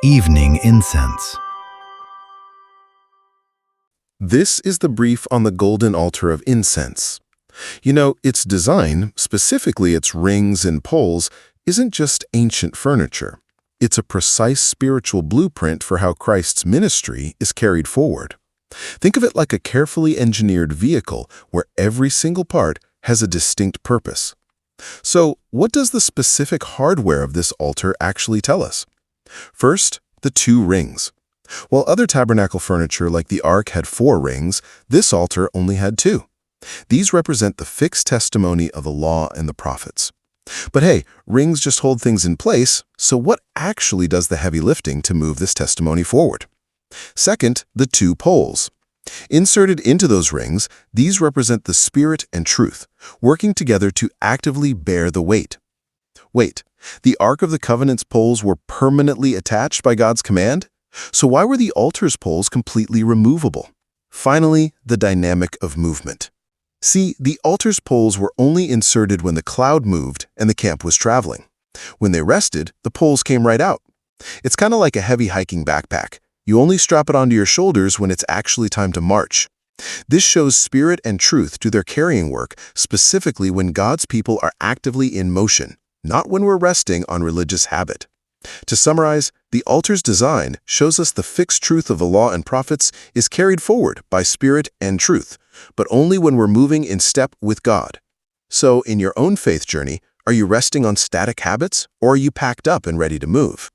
Evening Incense. This is the brief on the Golden Altar of Incense. You know, its design, specifically its rings and poles, isn't just ancient furniture. It's a precise spiritual blueprint for how Christ's ministry is carried forward. Think of it like a carefully engineered vehicle where every single part has a distinct purpose. So, what does the specific hardware of this altar actually tell us? First, the 2 rings. While other tabernacle furniture like the ark had 4 rings, this altar only had 2. These represent the fixed testimony of the law and the prophets. But hey, rings just hold things in place, so what actually does the heavy lifting to move this testimony forward? Second, the 2 poles. Inserted into those rings, these represent the Spirit and truth, working together to actively bear the weight. Wait, the Ark of the Covenant's poles were permanently attached by God's command? So why were the altar's poles completely removable? Finally, the dynamic of movement. See, the altar's poles were only inserted when the cloud moved and the camp was traveling. When they rested, the poles came right out. It's kind of like a heavy hiking backpack. You only strap it onto your shoulders when it's actually time to march. This shows spirit and truth do their carrying work, specifically when God's people are actively in motion, not when we're resting on religious habit. To summarize, the altar's design shows us the fixed truth of the law and prophets is carried forward by spirit and truth, but only when we're moving in step with God. So, in your own faith journey, are you resting on static habits, or are you packed up and ready to move?